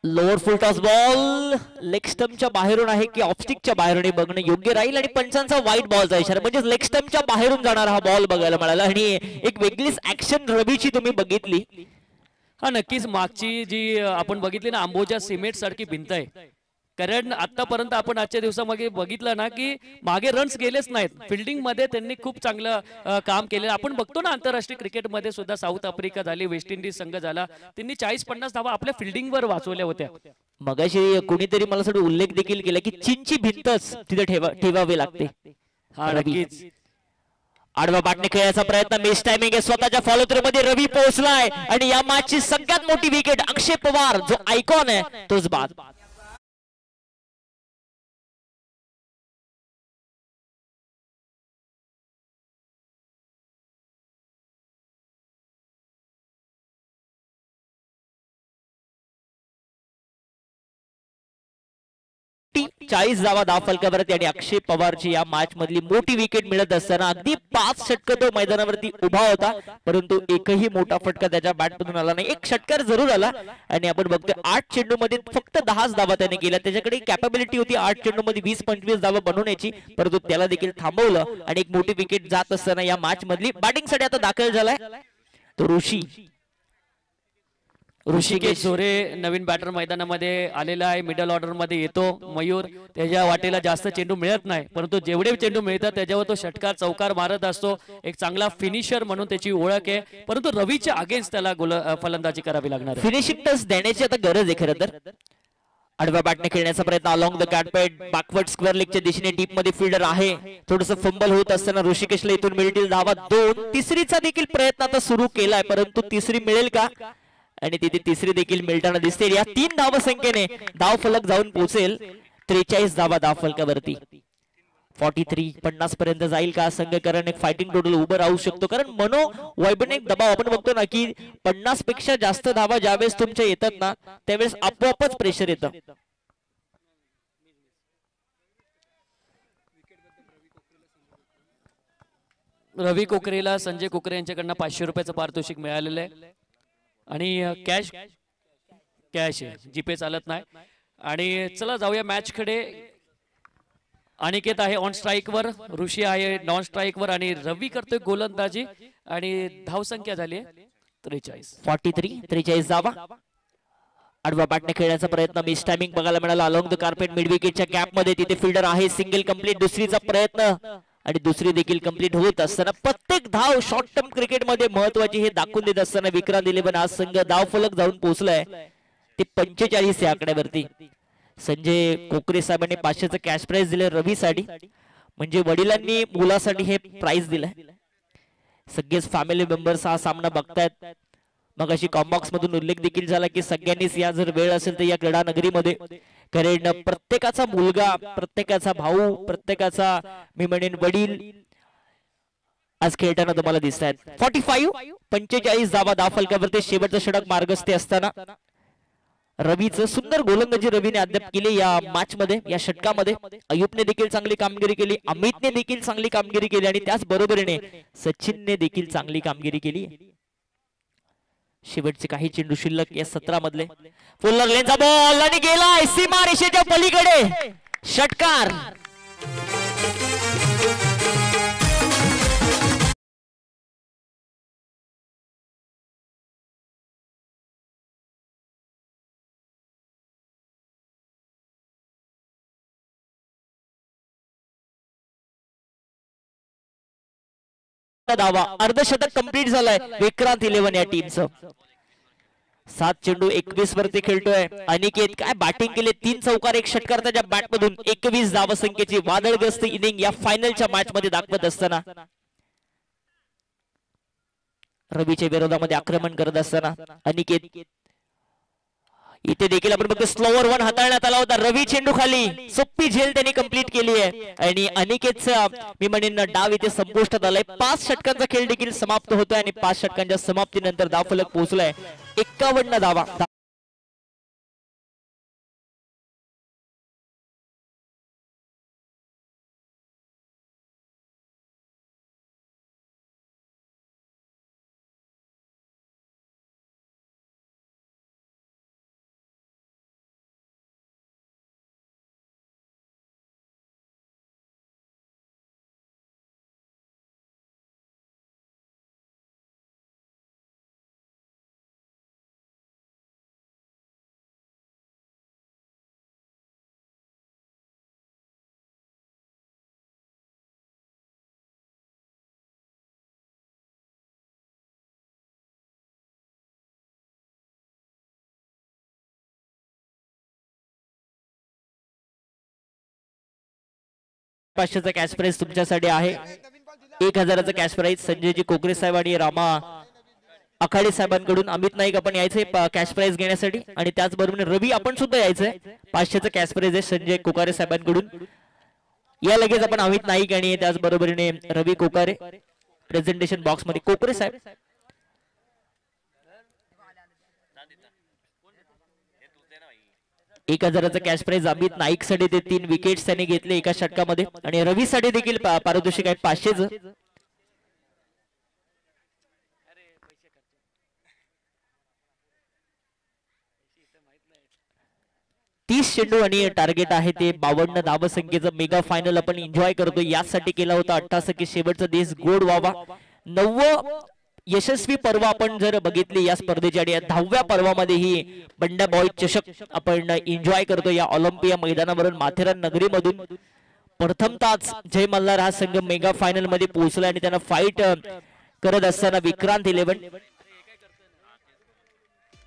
Lower full toss ball leg स्टंपच्या बाहेरून आहे की ऑफ स्टिकच्या बाहेरून बघणं योग्य राहील आणि पंचांचा वाईट बॉलचा इशारा, म्हणजे लेग स्टंपच्या बाहेरून जाणारा हा बॉल बघायला मिळाला आणि एक वेगळीच ऍक्शन रवीची तुम्ही बघितली. हा नक्कीच मागची जी आपण बघितली ना अंबोजा सिमेंट सारखी भिंत आहे, कारण आतापर्यंत आपण आजच्या दिवसामध्ये बघितलं ना की मागे रन्स गेलेच नाहीत. फिल्डिंग मध्ये त्यांनी खूप चांगलं काम केलं. आपण बघतो ना आंतरराष्ट्रीय क्रिकेटमध्ये सुद्धा साऊथ आफ्रिका झाली, वेस्ट इंडिज संघ झाला, त्यांनी 40-50 धावा आपल्या फिल्डिंगवर वाचवल्या होत्या. मगाशी कोणीतरी मला थोडं उल्लेख देखील केला की चीनची भिंतच तिथे ठेवावी लागते. हा नक्कीच. आडवा पाटने खेळायचा प्रयत्न, मिस टायमिंग आहे. स्वतःच्या फॉलो थ्रू मध्ये रवी पोहोचलाय आणि या मॅचची सगळ्यात मोठी विकेट अक्षय पवार जो आयकॉन आहे तोच बाद. टी 40 धावा धावफलकावरती आणि अक्षय पवारची या मॅच मधली मोठी विकेट मिळत असताना अगदी 5 षटक तो मैदानावरती उभा होता, परंतु एकही मोठा फटका त्याच्या बॅटमधून आला नाही. एक षटकार जरूर आला आणि आपण बघतोय 8 चेंडू मध्ये फक्त 10 धावा त्याने केल्या. त्याच्याकडे कॅपेबिलिटी होती 8 चेंडू मध्ये 20-25 धावा बनवण्याची, परंतु त्याला देखील थांबवलं आणि एक मोठी विकेट जात असताना या मॅच मधली बॅटिंग साठी आता दाखल झालाय तो ऋषिकेश झोरे नवीन बॅटर मैदानामध्ये आलेला आहे. मिडल ऑर्डर मध्ये येतो मयूर. त्याच्या वाटेला जास्त चेंडू मिळत नाही, परंतु जेवढे चेंडू मिळतात त्याच्यावर तो षटकार चौकार मारत असतो. एक चांगला फिनिशर म्हणून त्याची ओळख आहे, परंतु रवीच्या अगेन्स्ट त्याला फलंदाजी करावी लागणार. फिनिशिंग टच देण्याची आता गरज आहे खरं तर. आडव्या बॅटने खेळण्याचा प्रयत्न अलॉंग द कॅटपॅड बॅकवर्ड स्क्वेअर लेगच्या दिशेने डीप मध्ये फिल्डर आहे. थोडंसं फंबल होत असताना ऋषिकेशला इथून मिळतील धावा 2. तिसरीचा देखील प्रयत्न आता सुरू केलाय, परंतु तिसरी मिळेल का आणि तिथे तिसरी देखील मिळताना दिसते. या 3 धाव संख्येने धाव फलक जाऊन पोहोचेल 43 धावा धाव फलकावरती. 43 50 पर्यंत जाईल का संघ, कारण एक फायटिंग टोटल उभं राहू शकतो, कारण वैज्ञानिक दबाव आपण बघतो ना की 50 पेक्षा जास्त धावा ज्यावेळेस तुमच्या येतात ना त्यावेळेस आपोआपच प्रेशर येतं. रवी कोकरेला संजय कोकरे यांच्याकडनं 500 रुपयाचं पारितोषिक मिळालेलं आहे आणि कॅश आहे, जीपे चालत नाही. आणि चला जाऊया मॅच कडे. अनिकेत आहे ऑन स्ट्राईक वर, ऋषी आहे नॉन स्ट्राईक वर आणि रवी करतोय गोलंदाजी आणि धावसंख्या झाली 43 धावा. आडवा बॅटने खेळण्याचा प्रयत्न, मिस टायमिंग बघायला मिळाला अलॉंग द कार्पेट मिड विकेटच्या गॅप मध्ये. तिथे फिल्डर आहे, सिंगल कंप्लीट. दुसरीचा प्रयत्न आणि दुसरी देखील कंप्लीट होत असताना प्रत्येक धाव शॉर्ट टर्म क्रिकेटमध्ये महत्वाची हे दाखवून देत असताना विक्रांत इलेव्हन आज संघ धाव फलक जाऊन पोहोचलाय ते 45 या आकड्यावरती. संजय कोकरे साहेबांनी 500चं कॅश प्राइज दिले रवीसाठी, म्हणजे वडिलांनी मुलासाठी हे प्राइज दिलंय. सगळेच फॅमिली मेंबर्स हा सामना बघतायत. मग अशी कॉम्बॉक्स मधून उल्लेख देखील झाला की सगळ्यांनीच या जर वेळ असेल तर या क्रीडा नगरीमध्ये, कारण प्रत्येकाचा मुलगा, प्रत्येकाचा भाऊ, प्रत्येकाचा मी म्हणेन वडील आज खेळताना तुम्हाला दिसत आहेत. 45 धावा धाव फलकावरती शेवटचं षटक मार्गस्थे असताना रवीचं सुंदर गोलंदाजी रवीने अद्याप केली या मॅच मध्ये, या षटकामध्ये. अयुबने देखील चांगली कामगिरी केली, अमितने देखील चांगली कामगिरी केली आणि त्याच बरोबरीने सचिनने देखील चांगली कामगिरी केली. शेवटचे काही चेंडू शिल्लक या 17 मधले. फुल्लर लेनचा बॉल आणि गेला सीमा रेषेच्या पलीकडे षटकार. धावा अर्धशतक कंप्लीट झालंय विक्रांत इलेव्हन या टीमचं. 7 चेंडू 21 वरती खेळतोय अनिकेत. काय बॅटिंग केले, 3 चौकार 1 षटकार त्याच्या बॅट मधून. 21 धावसंख्येची वादळग्रस्त इनिंग या फायनलच्या मॅच मध्ये दाखवत असताना रवीच्या विरोधामध्ये आक्रमण करत असताना अनिकेत. इथे देखील आपण बघतो स्लोवर वन हाताळण्यात आला होता. रवी चेंडू खाली, सोपी झेल त्यांनी कंप्लीट केली आहे आणि अनिकेतचा मी म्हणेन डाव इथे संपुष्टात आलाय. 5 षटकांचा खेळ देखील समाप्त होतोय आणि 5 षटकांच्या समाप्तीनंतर धावफलक पोहोचलाय 51 धावा. चा कॅश प्राइज तुमच्यासाठी आहे. 1000चा कॅश प्राइज संजयजी कोकरे साहेब आणि रामा आखाडे साहेबांकडून. अमित नाईक आपण यायचे कॅश प्राइज घेण्यासाठी आणि त्याचबरोबर रवी आपण सुद्धा यायचंय. 500चा कॅश प्राइज आहे संजय कोकारे साहेबांकडून. या लगेच आपण अमित नाईक आणि त्याचबरोबरीने रवी कोकारे प्रेझेंटेशन बॉक्स मध्ये. कोकरे साहेब 1000चा कॅश प्राइज अमित नाईक साठी ते 3 विकेट्स त्यांनी घेतले एका षटकामध्ये आणि रवी साठी देखील पारितोषिक आहे 500च. तीस चेंडू आणि टार्गेट आहे ते 52 धावसंख्येचं मेगा फायनल आपण एन्जॉय करतो. यासाठी केला होता 88 की शेवटचा दिवस गोड व्हावा. 9 यशस्वी पर्व आपण जर बघितली या स्पर्धेच्या आणि 10व्या पर्वामध्ये ही बंड्या बॉय चषक आपण एन्जॉय करतो या ऑलिम्पिया मैदानावरून माथेरान नगरीमधून. प्रथमताच जय मल्हार हा संघ मेगा फायनल मध्ये पोहोचला आणि त्यांना फाईट करत असताना विक्रांत इलेव्हन.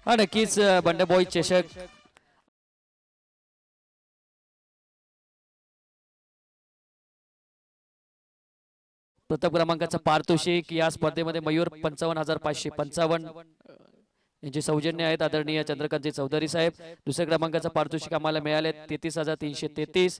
हा नक्कीच बंड्या बॉय चषक प्रथम क्रमांकाचं पारितोषिक या स्पर्धेमध्ये मयूर 55,555 यांचे सौजन्य आहेत आदरणीय चंद्रकांतजी चौधरी साहेब. दुसऱ्या क्रमांकाचं पारितोषिक आम्हाला मिळाले 33,333.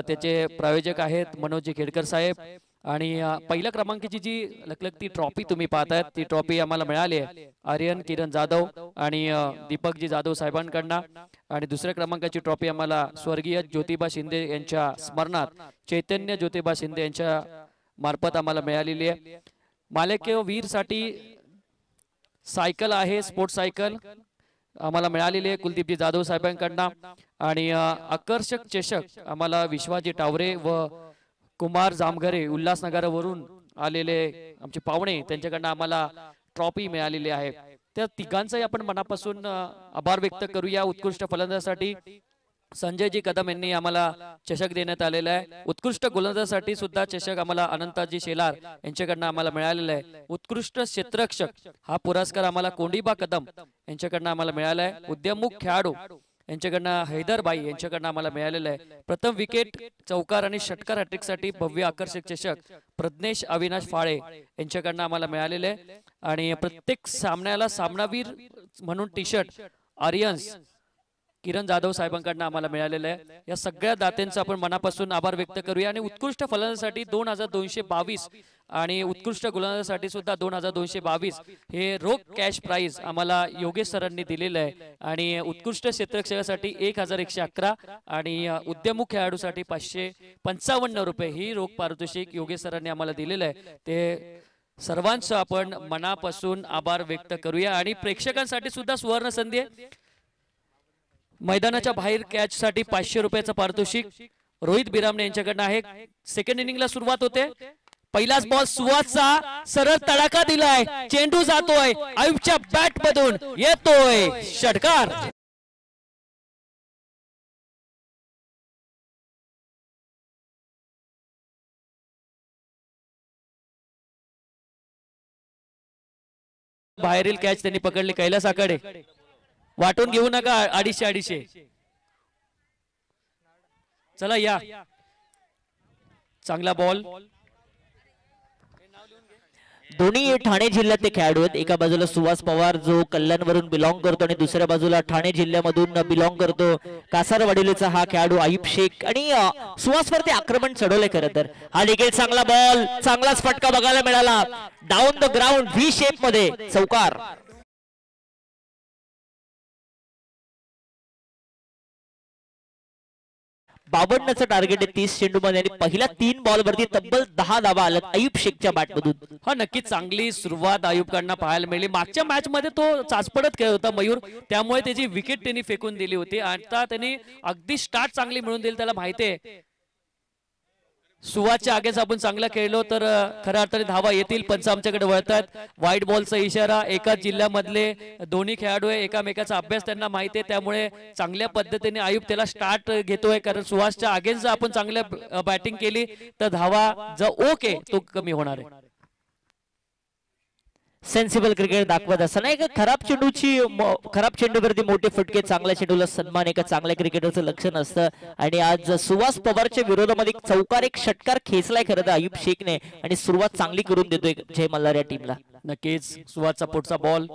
त्याचे प्रायोजक आहेत मनोजी खेडकर साहेब. आणि पहिल्या क्रमांकाची जी लखलखती ट्रॉफी तुम्ही पाहतायत ती ट्रॉफी आम्हाला मिळाली आहे आर्यन किरण जाधव आणि दीपकजी जाधव साहेबांकडनं. आणि दुसऱ्या क्रमांकाची ट्रॉफी आम्हाला स्वर्गीय ज्योतिबा शिंदे यांच्या स्मरणार्थ चैतन्य ज्योतिबा शिंदे यांच्या मार्फत आम्हाला मिळालेली आहे. मालकीय वीर साठी सायकल आहे, स्पोर्ट्स सायकल आम्हाला मिळालेली आहे कुलदीपजी जाधव साहेबांकडनं. आणि आकर्षक चषक आम्हाला विश्वाजी टावरे व कुमार जामघरे उल्हासनगरवरून आलेले आमचे पाहुणे त्यांच्याकडनं आम्हाला ट्रॉफी मिळालेली आहे. त्या तिघांचाही आपण मनापासून आभार व्यक्त करूया उत्कृष्ट फलंदाजासाठी. संजयजी कदम यांनी आम्हाला चषक देण्यात आलेला आहे। उत्कृष्ट गोलंदाजासाठी सुद्धा चषक आम्हाला अनंताजी शेलार यांच्याकडनं आम्हाला मिळालेला आहे। उत्कृष्ट क्षेत्ररक्षक हा पुरस्कार आम्हाला कोंडीबा कदम यांच्याकडनं आम्हाला मिळाला आहे। उद्यममुख खेळाडू यांच्याकडनं हैदरबाई यांच्याकडनं आम्हाला मिळालेलं आहे। प्रथम विकेट, चौकार आणि षटकार हॅट्रिकसाठी भव्य आकर्षक चषक प्रज्ञेश अविनाश फाळे यांच्याकडनं आम्हाला मिळालेले आहे। आणि प्रत्येक सामन्याला सामनावीर म्हणून T shirt Aryans Kiran Jadhav साहेबांकडनं आम्हाला मिळालेलं आहे। या सगळ्या दात्यांचा आपण मनापासून आभार व्यक्त करूया। आणि उत्कृष्ट फलंदाजासाठी 2222 आणि उत्कृष्ट गोलंदाजासाठी सुद्धा 2222 हे रोख कॅश प्राइज आम्हाला योगेश सरांनी दिलेलं आहे। आणि उत्कृष्ट क्षेत्ररक्षकासाठी 1111 आणि उद्यममुख खेळाडूसाठी 555 रुपये ही रोख पारितोषिक योगेश सरांनी आम्हाला दिलेलं आहे। ते सर्वांचं आपण मनापासून आभार व्यक्त करूया। आणि प्रेक्षकांसाठी सुद्धा सुवर्ण संधी आहे। मैदानाच्या बाहेर कॅच साठी 500 रुपयाचं पारितोषिक रोहित बिरामणे यांच्याकडनं आहे। सेकंड इनिंगला सुरुवात होते। पहिलाच बॉल सुवासचा सरळ तडाखा दिलाय, चेंडू जातोय, आयुबच्या बॅट मधून येतोय षटकार। बाहेरील कॅच त्यांनी पकडली कैलास आकडे, वाटून घेऊ नका 250-250। चला या, चांगला बॉल। दोन्ही ठाणे जिल्ह्यातले खेळाडू आहेत। एका बाजूला सुहास पवार जो कल्याणवरून बिलॉंग करतो आणि दुसऱ्या बाजूला ठाणे जिल्ह्यामधून बिलॉंग करतो कासारवाडीचा हा खेळाडू आयुब शेख। आणि सुहासवरती आक्रमण चढवले खरं तर। हा देखील चांगला बॉल, चांगलाच फटका बघायला मिळाला down the ground V shape मध्ये चौकार। 52चं टार्गेट आहे 30 चेंडूमध्ये आणि पहिल्या 3 बॉल वरती तब्बल 10 धावा आल्यात आयुब शेखच्या बॅट मधून। हा नक्कीच चांगली सुरुवात आयुबकडनं पाहायला मिळाली। मागच्या मॅच मध्ये तो चाचपडत खेळत होता मयूर, त्यामुळे त्याची विकेट त्यांनी फेकून दिली होती। आता त्यांनी अगदी स्टार्ट चांगली मिळून दिली, त्याला माहिती आहे सुवासच्या आगेच आपण चांगला खेळलो तर खऱ्या अर्थाने धावा येतील। पंच आमच्याकडे वळतात, व्हाईट बॉलचा इशारा। एकाच जिल्ह्यामधले दोन्ही खेळाडू आहे, एकामेकाचा अभ्यास त्यांना माहिती आहे, त्यामुळे चांगल्या पद्धतीने आयुब त्याला स्टार्ट घेतोय। कारण सुहासच्या आगेच जर आपण चांगल्या बॅटिंग केली तर धावा जो ओके तो कमी होणार आहे। सेन्सिबल क्रिकेट दाखवत असताना एक खराब चेंडूवरती मोठे फटके, चांगल्या चेंडूला सन्मान एका चांगल्या क्रिकेटरचं लक्षण असतं। आणि आज सुहास पवारच्या विरोधामध्ये एक चौकार एक षटकार खेचलाय खरं तर आयुब शेखने आणि सुरुवात चांगली करून देतोय जय मल्हार या टीमला। नक्कीच सुहासचा पुढचा बॉल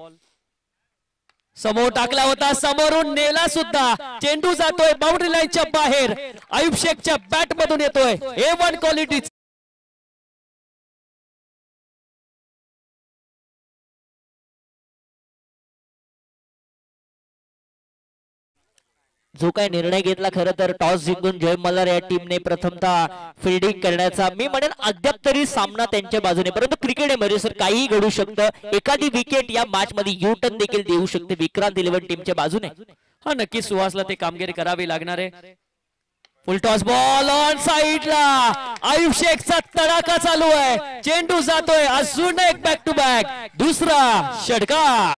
समोर टाकला होता, समोरून नेला सुद्धा, चेंडू जातोय बाउंड्री लाईनच्या बाहेर, आयुब शेखच्या बॅट मधून येतोय A1 क्वालिटी। जो काय निर्णय घेतला खरं तर टॉस जिंकून जय मल्हार या टीमने प्रथमतः फिल्डिंग करण्याचा, मी म्हणेन अद्याप तरी सामना त्यांच्या बाजूने। परंतु क्रिकेट मध्ये सर काहीही घडू शकतं, एखादी विकेट या मॅच मध्ये यू टर्न देखील देऊ शकते विक्रांत 11 टीमच्या बाजूने। हा नक्की सुहासला ते कामगिरी करावी लागणार आहे। फुल टॉस बॉल ऑन साइडला, आयुब शेखचा तडाखा चालू आहे, चेंडू जातोय, अजून एक बॅक टू बॅक दुसरा षटकार।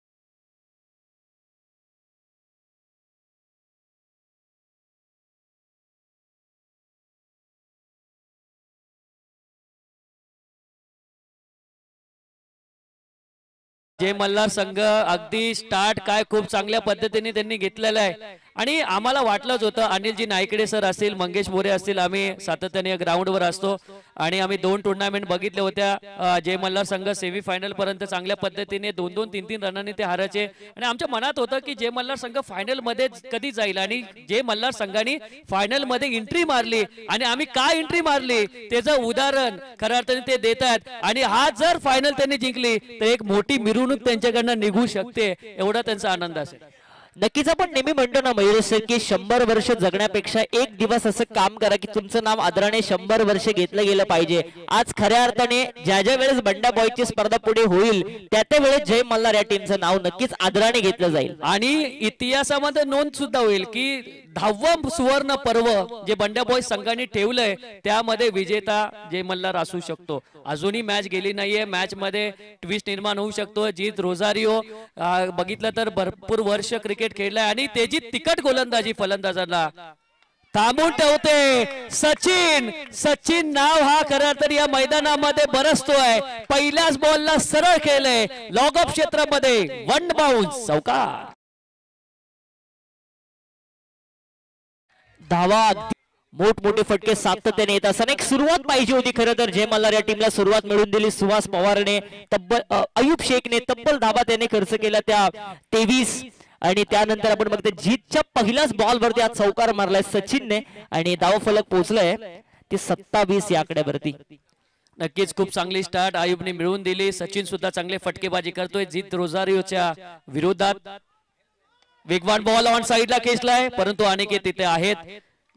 जय मल्हार संघ अगदी स्टार्ट काय खूप चांगल्या पद्धतीने त्यांनी घेतलेला आहे। आणि आम्हाला वाटलंच होतं, अनिलजी नायकडे सर असतील, मंगेश मोरे असतील, आम्ही सातत्याने ग्राउंडवर असतो आणि आम्ही 2 टुर्नामेंट बघितल्या होत्या। जय मल्हार संघ सेमी फायनल पर्यंत चांगल्या पद्धतीने 2-2, 3-3 रनांनी ते हारायचे आणि आमच्या मनात होतं की जय मल्हार संघ फायनल मध्ये कधी जाईल। आणि जय मल्हार संघाने फायनल मध्ये एंट्री मारली आणि आम्ही काय एंट्री मारली त्याचं उदाहरण खऱ्या अर्थाने ते देतात। आणि हा जर फायनल त्यांनी जिंकली तर एक मोठी मिरवणूक त्यांच्याकडनं निघू शकते, एवढा त्यांचा आनंद असेल। नक्कीच आपण नेहमी म्हणतो ना मयूर सर की 100 वर्ष जगण्यापेक्षा एक दिवस असं काम करा की तुमचं नाव आदराने 100 वर्ष घेतलं गेलं पाहिजे। आज खऱ्या अर्थाने ज्या ज्या वेळेस बंडा बॉयची स्पर्धा पुढे होईल त्या त्या वेळेस जय मल्हार या टीमचं नाव नक्कीच आदराने घेतलं जाईल आणि इतिहासामध्ये नोंद सुद्धा होईल की 10वं सुवर्ण पर्व जे बंडा बॉय संघाने ठेवलंय त्यामध्ये विजेता जय मल्हार असू शकतो। अजूनही मॅच गेली नाहीये, मॅच मध्ये ट्विस्ट निर्माण होऊ शकतो। जीत रोझारिओ बघितलं तर भरपूर वर्ष क्रिकेट खेळलाय आणि त्याची तिकट गोलंदाजी फलंदाजांना थांबून ठेवते सचिन. सचिन नाव हा खरं तर या मैदानामध्ये बरसतोय. पहिल्याच बॉलला सरळ केलंय लॉग ऑफ क्षेत्रामध्ये. वन बाउन्स चौकार. धावा मोठमोठे फटके सातत्याने येत असताना एक सुरुवात पाहिजे होती खरं तर. जय मल्हार या टीमला सुरुवात मिळून दिली सुहास पवारने. तब्बल अयुब शेखने तब्बल धावा त्याने खर्च केला त्या 23. आणि त्यानंतर आपण बघतो जीतच्या पहिल्याच बॉल वरती आज चौकार मारलाय सचिनने आणि धावफलक पोहोचलाय ते 27 या आकड्यावरती. नक्कीच खूप चांगली स्टार्ट आयुबने मिळवून दिली. सचिन सुद्धा चांगले फटकेबाजी करतोय जीत रोझारियोच्या विरोधात. वेगवान बॉल ऑन साइडला खेचलाय परंतु अनेक तिथे आहेत.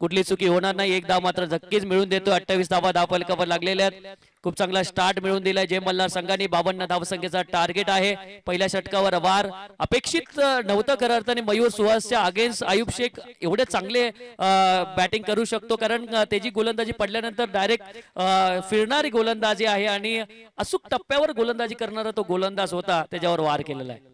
कुठली चुकी होणार नाही. एक धाव मात्र नक्कीच मिळून देतो. 28 धावा धावफलकावर लागलेल्या आहेत. खूप चांगला स्टार्ट मिळून दिलाय जय मल्हार संघाने. 52 धावसंख्येचा टार्गेट आहे. पहिल्या षटकावर वार अपेक्षित नव्हतं खरं अर्थाने मयूर सुहासच्या अगेन्स्ट आयुब शेख एवढे चांगले बॅटिंग करू शकतो कारण त्याची गोलंदाजी पडल्यानंतर डायरेक्ट फिरणारी गोलंदाजी आहे आणि अचूक टप्प्यावर गोलंदाजी करणारा तो गोलंदाज होता. त्याच्यावर वार केलेला आहे.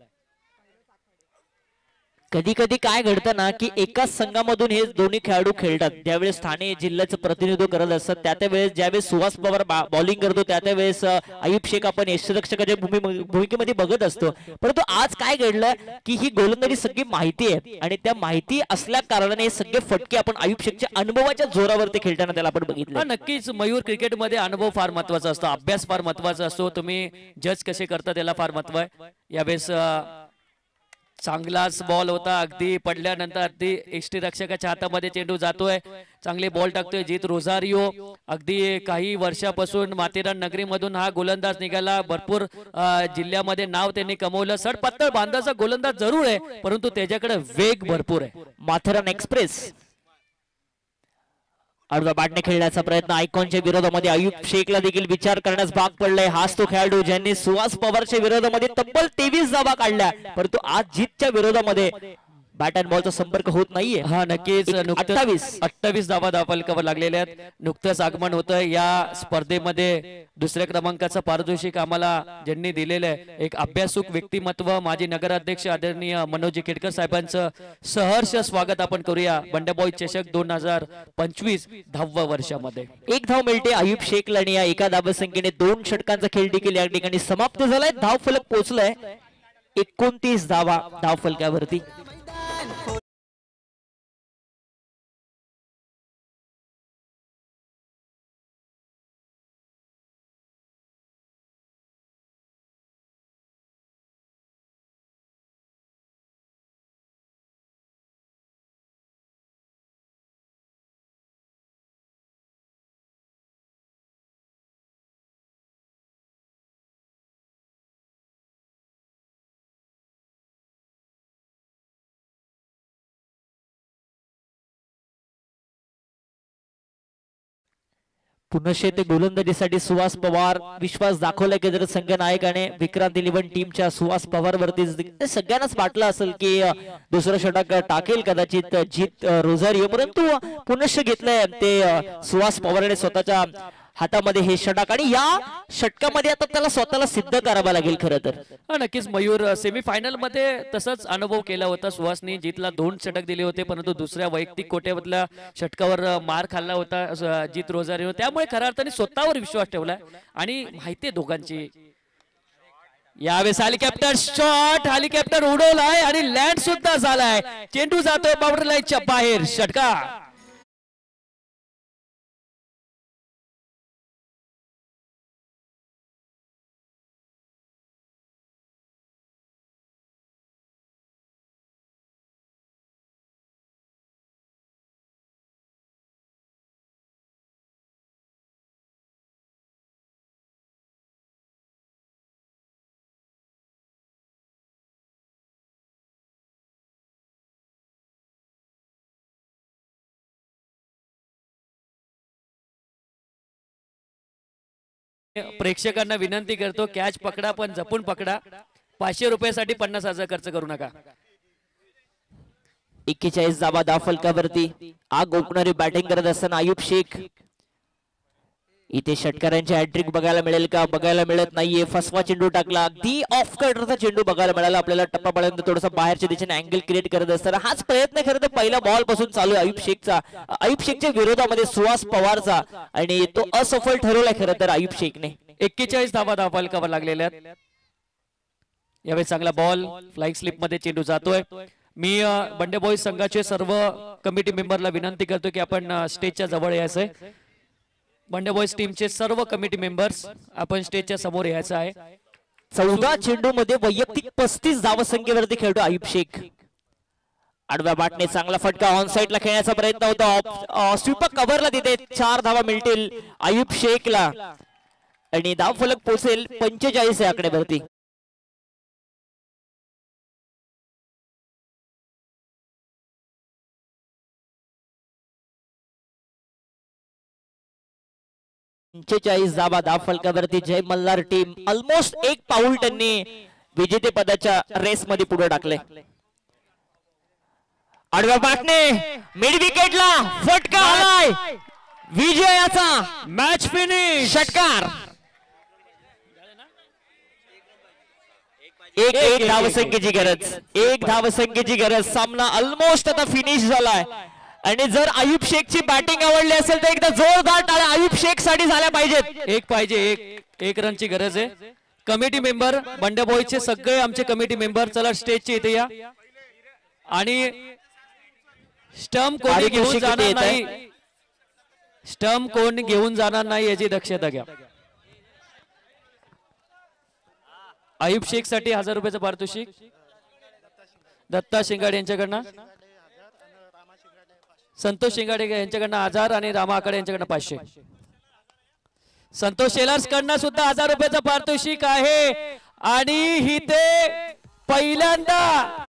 कधी कधी काय घडतं ना की एकाच संघामधून हे दोन्ही खेळाडू खेळतात. ज्यावेळेस ठाणे जिल्ह्याचं प्रतिनिधित्व करत असतात त्यावेळेस ज्यावेळेस सुहास पवार बॉलिंग करतो त्यावेळेस आयुब शेख आपण यष्टीरक्षकाच्या भूमिकेमध्ये बघत असतो. परंतु आज काय घडलं की ही गोलंदाजी सगळी माहिती आहे आणि त्या माहिती असल्या कारणाने हे सगळे फटके आपण आयुब शेखच्या अनुभवाच्या जोरावरती खेळताना त्याला आपण बघितलं. नक्कीच मयूर क्रिकेटमध्ये अनुभव फार महत्वाचा असतो. अभ्यास फार महत्वाचा असतो. तुम्ही जज कसे करता त्याला फार महत्व आहे. यावेळेस चांगलाच बॉल होता. अगदी पडल्यानंतर अगदी यष्टीरक्षकाच्या हातामध्ये चेंडू जातोय. चांगले बॉल टाकतोय जीत रोझारियो. अगदी काही वर्षापासून माथेरान नगरीमधून हा गोलंदाज निघाला. भरपूर जिल्ह्यामध्ये नाव त्यांनी कमवलं. सडपातळ बांधाचा गोलंदाज जरूर आहे परंतु त्याच्याकडे वेग भरपूर आहे. माथेरान एक्सप्रेस अर्धा बॅटने खेळण्याचा प्रयत्न. आयकॉनच्या विरोधामध्ये आयुब शेखला देखील विचार करण्यास भाग पडलाय. हाच तो खेळाडू ज्यांनी सुहास पवारच्या विरोधामध्ये तब्बल 23 धावा काढल्या परंतु आज जीतच्या विरोधामध्ये बॅट अँड बॉलचा संपर्क होत नाहीये. हा नक्कीच 28 धावा धावफलकावर लागलेल्या आहेत. नुकतंच आगमन होतं या स्पर्धेमध्ये. दुसऱ्या क्रमांकाचं पारितोषिक आम्हाला ज्यांनी दिलेलं आहे एक अभ्यासूक व्यक्तिमत्व माजी नगराध्यक्ष आदरणीय मनोज खेडकर साहेबांचं सहर्ष स्वागत आपण करूया. बंड्याबॉय चषक 2025 10व्या वर्षामध्ये. एक धाव मिळते आयुब शेखला आणि या एका धावसंख्येने 2 षटकांचा खेळ देखील या ठिकाणी समाप्त झालाय. धावफलक पोहोचलाय 29 धावा धावफलकावरती. पुनश्च ते गोलंदाजीसाठी सुहास पवार विश्वास दाखवला की जर संघ नायकाने विक्रांत 11 टीमच्या सुहास पवार वरती सगळ्यांनाच वाटलं असेल की दुसरं षटक टाकेल कदाचित जीत रोझारियो परंतु पुनश्च घेतलंय ते सुहास पवारने स्वतःच्या हातामध्ये हे षटक आणि या षटकामध्ये आता त्याला स्वतःला सिद्ध करावं लागेल खरं तर. नक्कीच मयूर सेमीफायनल मध्ये तसंच अनुभव केला होता. सुहासनी जीतला 2 षटक दिले होते परंतु दुसऱ्या वैयक्तिक कोट्यामधल्या षटकावर मार खाल्ला होता जीत रोझारियो. त्यामुळे खऱ्या अर्थाने स्वतःवर विश्वास ठेवलाय आणि माहितीये दोघांची. यावेळेस हेलिकॉप्टर शॉट हेलिकॉप्टर उडवलाय आणि लँड सुद्धा झालाय. चेंडू जातोय बाउंड्री लाईनच्या बाहेर. षटका प्रेक्षकांना विनंती करतो कॅच पकडा पण जपून पकडा. 500 रुपयासाठी 50,000 खर्च करू नका. 41 धावा धावफलकावरती. आग ओकणारी बॅटिंग करत असताना आयुब शेख इथे षटकारांची हॅट्रिक बघायला मिळेल का? बघायला मिळत नाहीये. फसवा चेंडू टाकला, अगदी ऑफ कटरचा चेंडू बघायला मिळाला आपल्याला. टप्पापर्यंत थोडासा बाहेरच्या दिशेने अँगल क्रिएट करत असताना हाच प्रयत्न खरं तर पहिला बॉल पासून चालू आहे आयुब शेखचा. आयुब शेखच्या विरोधामध्ये सुहास पवारचा, आणि तो असफल ठरवलाय खरं तर आयुब शेखने. 41 धावा धावफलकावर लागलेल्या आहेत. यावेळी चांगला बॉल फ्लाइंग स्लिप मध्ये चेंडू जातोय. मी बंडे बॉईज संघाचे सर्व कमिटी मेंबरला विनंती करतो की आपण स्टेजच्या जवळ यायचंय. बंडे बॉईज टीमचे सर्व कमिटी मेंबर्स आपण स्टेजच्या समोर यायचं आहे. 14 चेंडू मध्ये वैयक्तिक 35 धावसंख्येवरती खेळतो आयुब शेख. आडव्या बाटने चांगला फटका ऑन साइडला खेळण्याचा प्रयत्न होता. स्वीपर कव्हरला तिथे 4 धावा मिळतील आयुब शेखला, आणि धावफलक पोहोचेल 45 या आकड्यावरती. धावा धावफलकावरती जय मल्हार टीम ऑलमोस्ट एक पाऊल त्यांनी विजेते पदाच्या रेस मध्ये पुढे टाकले. आडव्या बाटने मिड विकेटला फटका आलाय विजयाचा. Match finish. षटकार. एक धावसंख्येची गरज, एक धावसंख्येची गरज. सामना ऑलमोस्ट आता फिनिश झालाय, आणि जर आयुब शेखची बॅटिंग आवडली असेल तर एकदा जोरदार टाळ्या आयुब शेख साठी झाल्या पाहिजेत. एक रनची गरज आहे. कमिटी मेंबर बंडे बॉईजचे सगळे आमचे कमिटी मेंबर चला स्टेजचे इथे या, आणि स्टंप कोणी घेऊन जाणार नाही, स्टंप कोण घेऊन जाणार नाही याची दक्षता घ्या. आयुब शेख साठी 1000 रुपयाचं पारितोषिक दत्ता शिंगाडे यांच्याकडनं, संतोष शिंगाडे यांच्याकडनं 1000 आणि रामा आकडे यांच्याकडनं 500. संतोष शेलर्स कडनं सुद्धा 1000 रुपयाचं पारितोषिक आहे, आणि इथे पहिल्यांदा